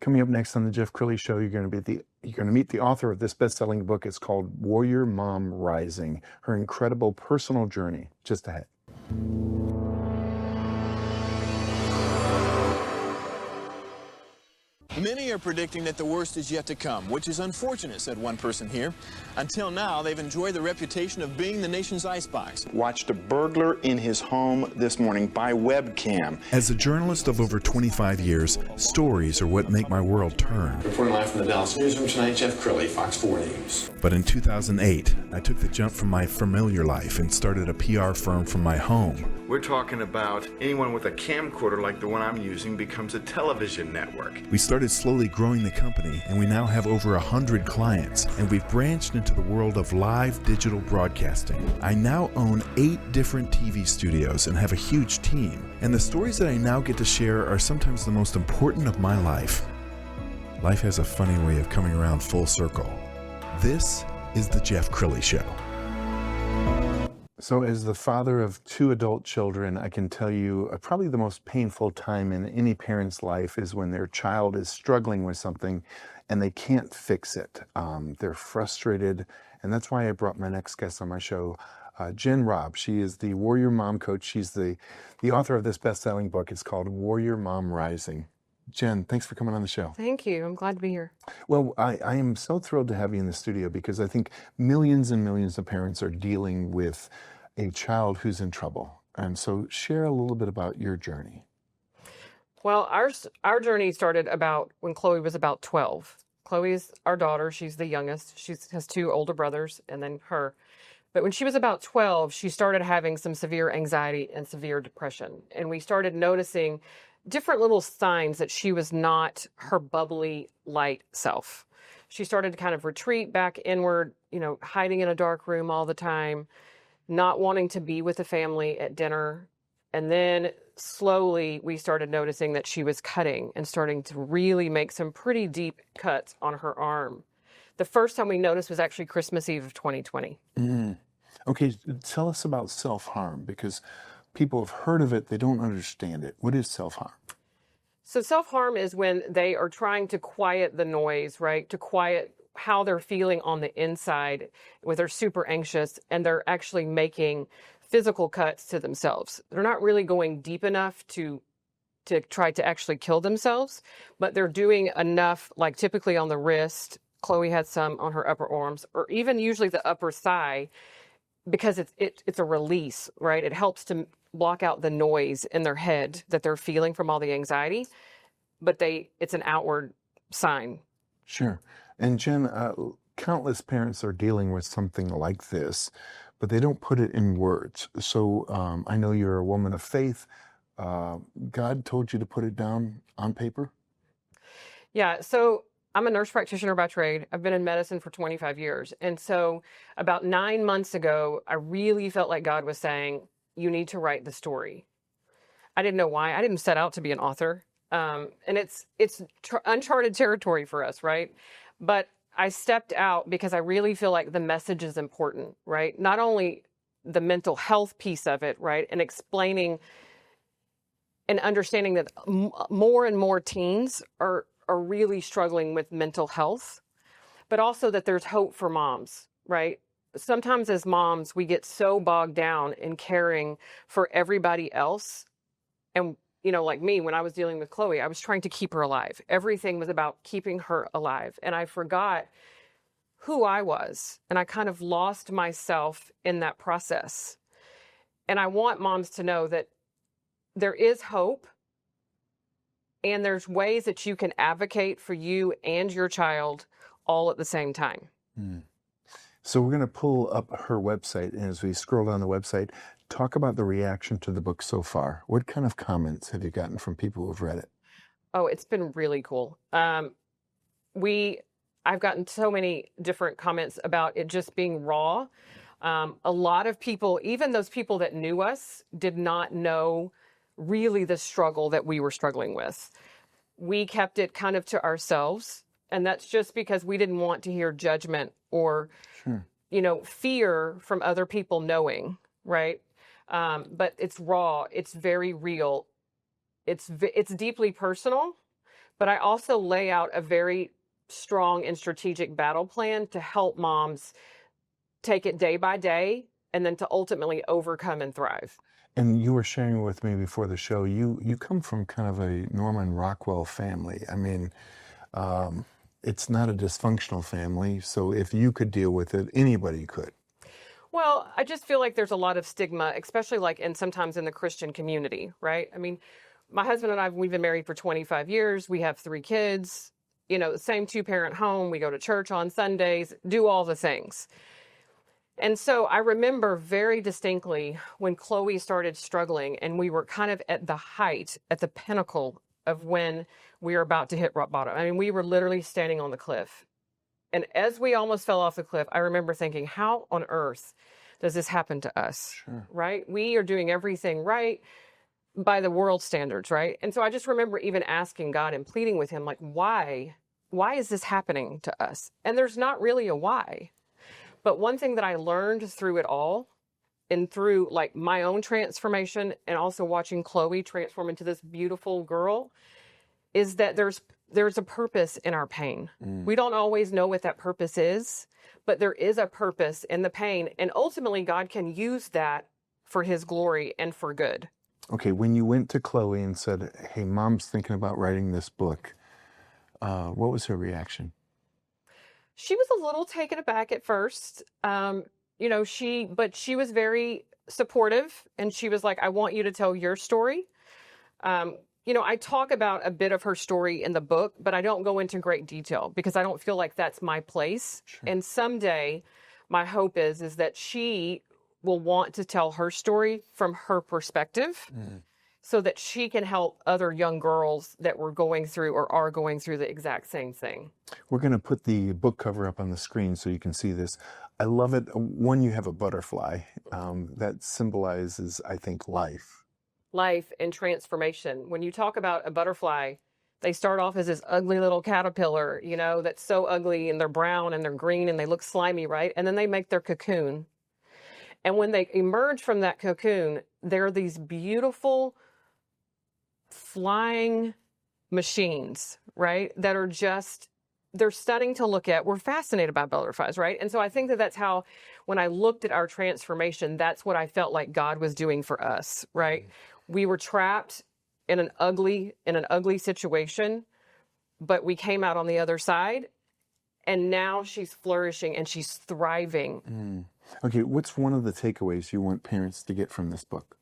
Coming up next on the Jeff Crilley Show, you're going to meet the author of this best-selling book. It's called Warrior Mom Rising: Her Incredible Personal Journey. Just ahead. Many are predicting that the worst is yet to come, which is unfortunate, said one person here. Until now, they've enjoyed the reputation of being the nation's icebox. Watched a burglar in his home this morning by webcam. As a journalist of over 25 years, stories are what make my world turn. Reporting live from the Dallas newsroom tonight, Jeff Crilley, Fox 4 News. But in 2008, I took the jump from my familiar life and started a PR firm from my home. We're talking about anyone with a camcorder like the one I'm using becomes a television network. We started slowly growing the company, and we now have over 100 clients, and we've branched into the world of live digital broadcasting. I now own 8 different TV studios and have a huge team, and the stories that I now get to share are sometimes the most important of my life. Life has a funny way of coming around full circle. This is the Jeff Crilley Show. So as the father of 2 adult children, I can tell you probably the most painful time in any parent's life is when their child is struggling with something and they can't fix it. They're frustrated, and that's why I brought my next guest on my show, Jenn Robb. She is the Warrior Mom Coach. She's the author of this best-selling book. It's called Warrior Mom Rising. Jenn, thanks for coming on the show. Thank you. I'm glad to be here. Well, I am so thrilled to have you in the studio because I think millions and millions of parents are dealing with a child who's in trouble. And so share a little bit about your journey. Well, our journey started about when Chloe was about 12. Chloe is our daughter. She's the youngest. She has 2 older brothers and then her. But when she was about 12, she started having some severe anxiety and severe depression. And we started noticing different little signs that she was not her bubbly, light self. She started to kind of retreat back inward, hiding in a dark room all the time, not wanting to be with the family at dinner. And then slowly we started noticing that she was cutting and starting to really make some pretty deep cuts on her arm. The first time we noticed was actually Christmas Eve of 2020. Okay, tell us about self-harm, because people have heard of it, they don't understand it. What is self-harm? So self-harm is when they are trying to quiet the noise, right? To quiet how they're feeling on the inside, where they're super anxious and they're actually making physical cuts to themselves. They're not really going deep enough to try to actually kill themselves, but they're doing enough, like typically on the wrist. Chloe had some on her upper arms, or even usually the upper thigh, because it's a release, right? It helps to block out the noise in their head that they're feeling from all the anxiety, but it's an outward sign. Sure. And Jenn, countless parents are dealing with something like this, but they don't put it in words. So I know you're a woman of faith. God told you to put it down on paper? Yeah, so I'm a nurse practitioner by trade. I've been in medicine for 25 years. And so about 9 months ago, I really felt like God was saying, you need to write the story. I didn't know why. I didn't set out to be an author. And it's uncharted territory for us, right? But I stepped out because I really feel like the message is important, right? Not only the mental health piece of it, right? And explaining and understanding that more and more teens are really struggling with mental health, but also that there's hope for moms, right? Sometimes as moms, we get so bogged down in caring for everybody else. And, like me, when I was dealing with Chloe, I was trying to keep her alive. Everything was about keeping her alive. And I forgot who I was. And I kind of lost myself in that process. And I want moms to know that there is hope. And there's ways that you can advocate for you and your child all at the same time. So we're going to pull up her website. And as we scroll down the website, talk about the reaction to the book so far. What kind of comments have you gotten from people who have read it? Oh, it's been really cool. I've gotten so many different comments about it just being raw. A lot of people, even those people that knew us, did not know really the struggle that we were struggling with. We kept it kind of to ourselves. And that's just because we didn't want to hear judgment or, fear from other people knowing, right? But it's raw. It's very real. It's deeply personal, but I also lay out a very strong and strategic battle plan to help moms take it day by day and then to ultimately overcome and thrive. And you were sharing with me before the show, you come from kind of a Norman Rockwell family. I mean, it's not a dysfunctional family, so if you could deal with it, anybody could. Well, I just feel like there's a lot of stigma, especially like and sometimes in the Christian community, right? I mean, my husband and I, we've been married for 25 years. We have 3 kids, you know, the same 2-parent home. We go to church on Sundays, do all the things. And so I remember very distinctly when Chloe started struggling and we were kind of at the height, at the pinnacle of when we were about to hit rock bottom. I mean, we were literally standing on the cliff. And as we almost fell off the cliff, I remember thinking, how on earth does this happen to us? Sure. Right? We are doing everything right by the world standards, right? And so I just remember even asking God and pleading with him, like, why is this happening to us? And there's not really a why. But one thing that I learned through it all and through like my own transformation and also watching Chloe transform into this beautiful girl is that there's a purpose in our pain. We don't always know what that purpose is, but there is a purpose in the pain. And ultimately, God can use that for his glory and for good. Okay, when you went to Chloe and said, hey, Mom's thinking about writing this book, what was her reaction? She was a little taken aback at first. You know, but she was very supportive and she was like, I want you to tell your story. You know, I talk about a bit of her story in the book, but I don't go into great detail because I don't feel like that's my place. Sure. And someday my hope is that she will want to tell her story from her perspective so that she can help other young girls that were going through or are going through the exact same thing. We're going to put the book cover up on the screen so you can see this. I love it. One, you have a butterfly that symbolizes, I think, life. Life and transformation. When you talk about a butterfly, they start off as this ugly little caterpillar, you know, that's so ugly and they're brown and they're green and they look slimy, right? And then they make their cocoon. And when they emerge from that cocoon, they're these beautiful flying machines, right? That are just, they're stunning to look at. We're fascinated by butterflies, right? And so I think that that's how, when I looked at our transformation, that's what I felt like God was doing for us, right? We were trapped in an ugly situation, but we came out on the other side, and now she's flourishing and she's thriving. Okay, what's one of the takeaways you want parents to get from this book?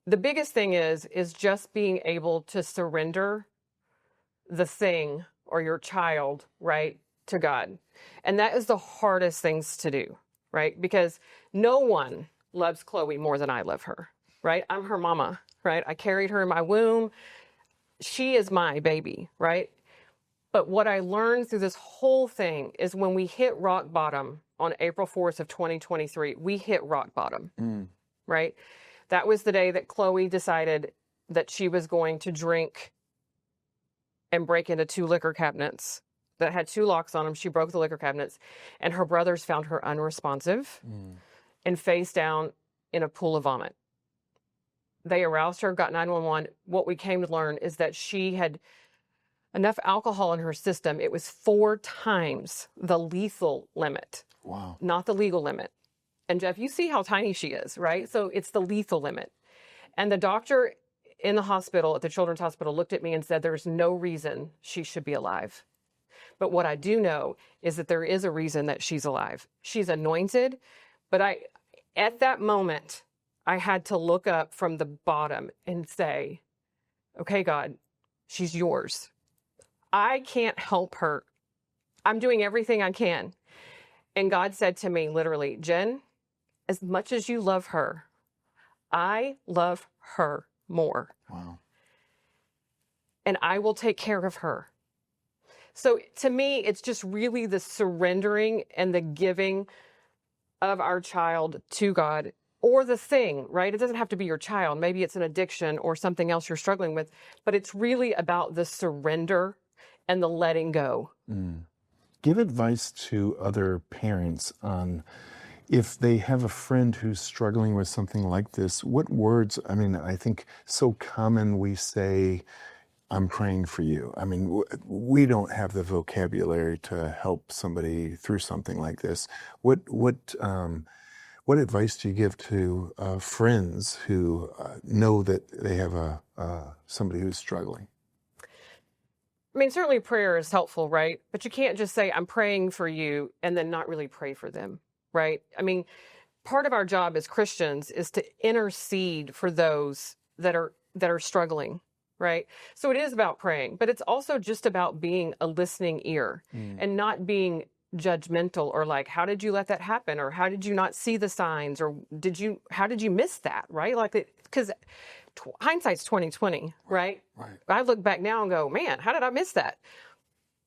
The biggest thing is just being able to surrender the thing or your child, right, to God. And that is the hardest things to do, right? Because no one loves Chloe more than I love her, right? I'm her mama, right? I carried her in my womb. She is my baby, right? But what I learned through this whole thing is when we hit rock bottom on April 4th of 2023, we hit rock bottom, right? That was the day that Chloe decided that she was going to drink and break into 2 liquor cabinets that had 2 locks on them. She broke the liquor cabinets, and her brothers found her unresponsive and face down in a pool of vomit. They aroused her, got 911. What we came to learn is that she had enough alcohol in her system. It was 4 times the lethal limit. Wow. Not the legal limit. And Jeff, you see how tiny she is, right? So it's the lethal limit. And the doctor in the hospital, at the Children's Hospital, looked at me and said, there's no reason she should be alive. But what I do know is that there is a reason that she's alive. She's anointed. But at that moment, I had to look up from the bottom and say, okay, God, she's yours. I can't help her. I'm doing everything I can. And God said to me, literally, Jen, as much as you love her, I love her more. Wow. And I will take care of her. So to me, it's just really the surrendering and the giving of our child to God, or the thing, right? It doesn't have to be your child. Maybe it's an addiction or something else you're struggling with, but it's really about the surrender and the letting go. Give advice to other parents on if they have a friend who's struggling with something like this, what words, I mean, I think so common we say, I'm praying for you. I mean, we don't have the vocabulary to help somebody through something like this. What advice do you give to friends who know that they have somebody who's struggling? I mean, certainly prayer is helpful, right? But you can't just say, I'm praying for you, and then not really pray for them, right? I mean, part of our job as Christians is to intercede for those that are struggling, right? So it is about praying, but it's also just about being a listening ear and not being judgmental or like, how did you let that happen? Or how did you not see the signs? Or how did you miss that? Right? Like, because hindsight's 2020, right? Right. I look back now and go, man, how did I miss that?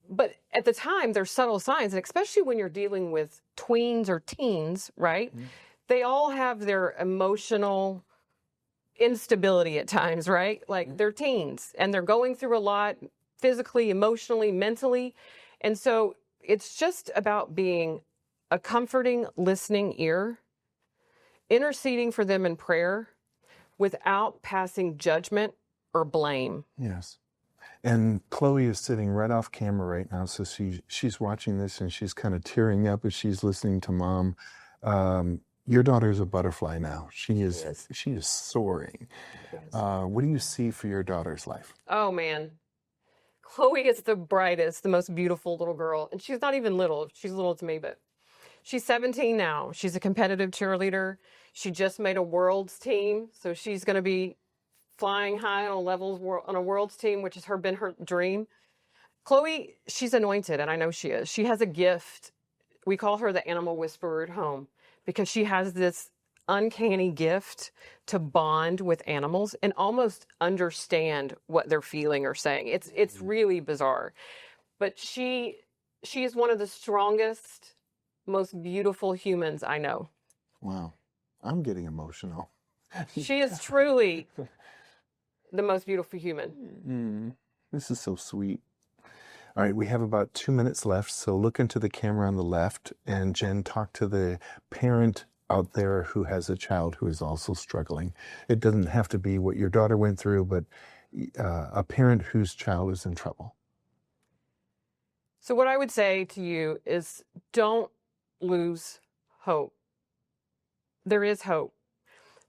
But at the time, there's subtle signs, and especially when you're dealing with tweens or teens, right? They all have their emotional instability at times, right? Like they're teens and they're going through a lot physically, emotionally, mentally. And so it's just about being a comforting, listening ear, interceding for them in prayer without passing judgment or blame. Yes. And Chloe is sitting right off camera right now, so she's watching this and she's kind of tearing up as she's listening to Mom. Your daughter's a butterfly now. She is soaring. What do you see for your daughter's life? Oh, man. Chloe is the brightest, the most beautiful little girl. And she's not even little. She's little to me, but she's 17 now. She's a competitive cheerleader. She just made a world's team. So she's going to be flying high on a world's team, which has been her dream. Chloe, she's anointed, and I know she is. She has a gift. We call her the animal whisperer at home because she has this uncanny gift to bond with animals and almost understand what they're feeling or saying. It's really bizarre. But she is one of the strongest, most beautiful humans I know. Wow. I'm getting emotional. She is truly the most beautiful human. This is so sweet. All right, we have about 2 minutes left, so look into the camera on the left, and Jenn, talk to the parent out there who has a child who is also struggling. It doesn't have to be what your daughter went through, but a parent whose child is in trouble. So what I would say to you is don't lose hope. There is hope.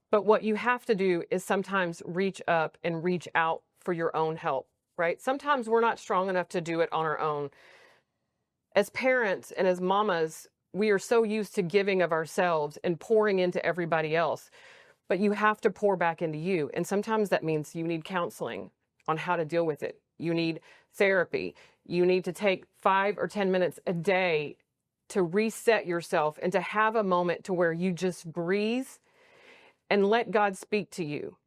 But what you have to do is sometimes reach up and reach out for your own help, right? Sometimes we're not strong enough to do it on our own. As parents and as mamas, we are so used to giving of ourselves and pouring into everybody else. But you have to pour back into you. And sometimes that means you need counseling on how to deal with it. You need therapy. You need to take 5 or 10 minutes a day to reset yourself and to have a moment to where you just breathe and let God speak to you.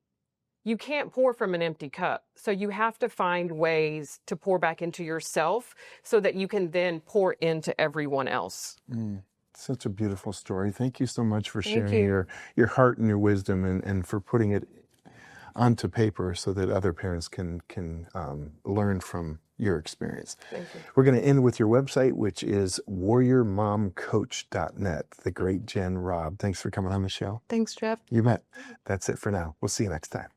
You can't pour from an empty cup. So you have to find ways to pour back into yourself so that you can then pour into everyone else. Such a beautiful story. Thank you so much for sharing your heart and your wisdom and for putting it onto paper so that other parents can learn from your experience. Thank you. We're going to end with your website, which is warriormomcoach.net. The great Jenn Robb. Thanks for coming on the show. Thanks, Jeff. You bet. That's it for now. We'll see you next time.